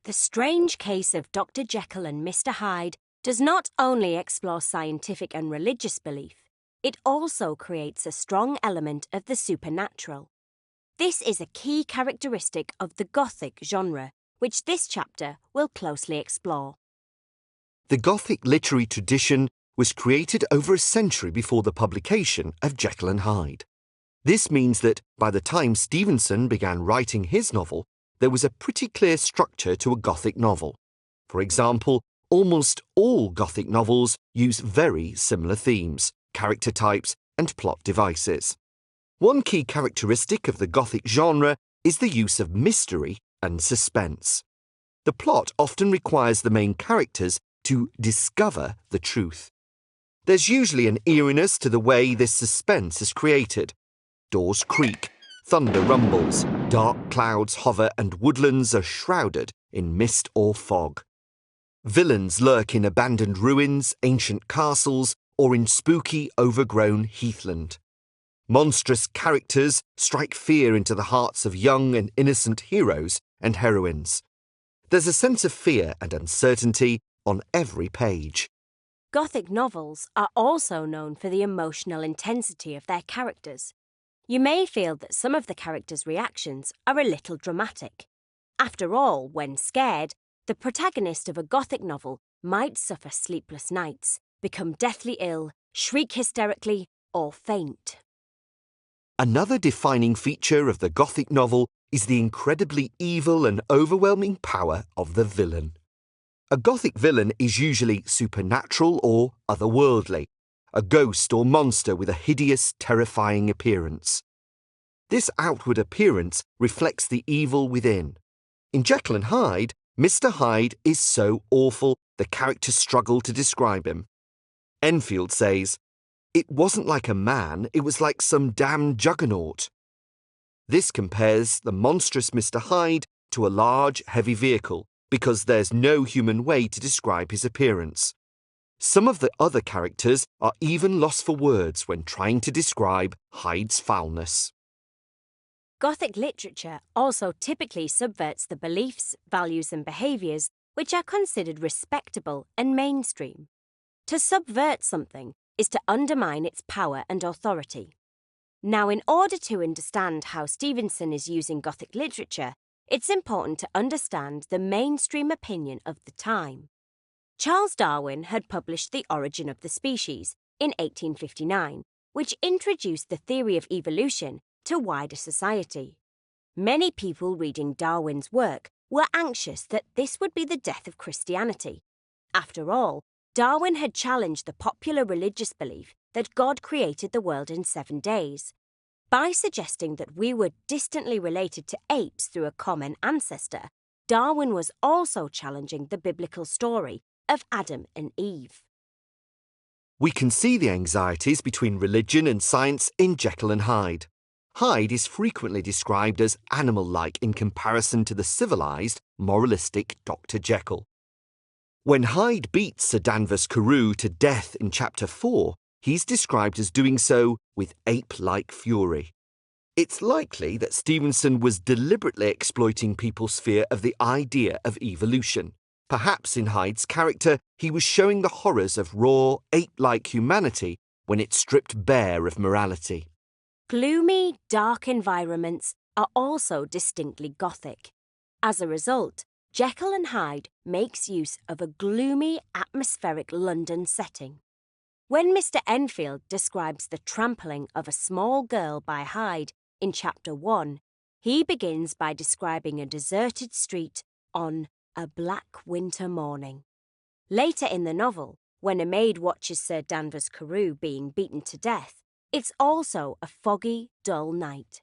The Strange Case of Dr. Jekyll and Mr. Hyde does not only explore scientific and religious belief, it also creates a strong element of the supernatural. This is a key characteristic of the Gothic genre, which this chapter will closely explore. The Gothic literary tradition was created over a century before the publication of Jekyll and Hyde. This means that by the time Stevenson began writing his novel, there was a pretty clear structure to a Gothic novel. For example, almost all Gothic novels use very similar themes, character types, and plot devices. One key characteristic of the Gothic genre is the use of mystery and suspense. The plot often requires the main characters to discover the truth. There's usually an eeriness to the way this suspense is created. Doors creak, thunder rumbles, dark clouds hover, and woodlands are shrouded in mist or fog. Villains lurk in abandoned ruins, ancient castles, or in spooky, overgrown heathland. Monstrous characters strike fear into the hearts of young and innocent heroes and heroines. There's a sense of fear and uncertainty on every page. Gothic novels are also known for the emotional intensity of their characters. You may feel that some of the characters' reactions are a little dramatic. After all, when scared, the protagonist of a Gothic novel might suffer sleepless nights, become deathly ill, shriek hysterically, or faint. Another defining feature of the Gothic novel is the incredibly evil and overwhelming power of the villain. A Gothic villain is usually supernatural or otherworldly, a ghost or monster with a hideous, terrifying appearance. This outward appearance reflects the evil within. In Jekyll and Hyde, Mr. Hyde is so awful the characters struggle to describe him. Enfield says, "It wasn't like a man, it was like some damned juggernaut." This compares the monstrous Mr. Hyde to a large, heavy vehicle, because there's no human way to describe his appearance. Some of the other characters are even lost for words when trying to describe Hyde's foulness. Gothic literature also typically subverts the beliefs, values, and behaviours which are considered respectable and mainstream. To subvert something is to undermine its power and authority. Now, in order to understand how Stevenson is using Gothic literature, it's important to understand the mainstream opinion of the time. Charles Darwin had published The Origin of the Species in 1859, which introduced the theory of evolution to wider society. Many people reading Darwin's work were anxious that this would be the death of Christianity. After all, Darwin had challenged the popular religious belief that God created the world in 7 days. By suggesting that we were distantly related to apes through a common ancestor, Darwin was also challenging the biblical story of Adam and Eve. We can see the anxieties between religion and science in Jekyll and Hyde. Hyde is frequently described as animal-like in comparison to the civilized, moralistic Dr. Jekyll. When Hyde beats Sir Danvers Carew to death in Chapter 4, he's described as doing so with ape-like fury. It's likely that Stevenson was deliberately exploiting people's fear of the idea of evolution. Perhaps in Hyde's character, he was showing the horrors of raw, ape-like humanity when it's stripped bare of morality. Gloomy, dark environments are also distinctly Gothic. As a result, Jekyll and Hyde makes use of a gloomy, atmospheric London setting. When Mr. Enfield describes the trampling of a small girl by Hyde in Chapter 1, he begins by describing a deserted street on a black winter morning. Later in the novel, when a maid watches Sir Danvers Carew being beaten to death, it's also a foggy, dull night.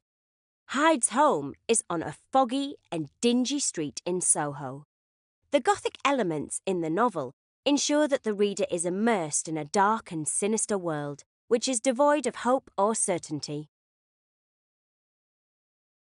Hyde's home is on a foggy and dingy street in Soho. The Gothic elements in the novel ensure that the reader is immersed in a dark and sinister world, which is devoid of hope or certainty.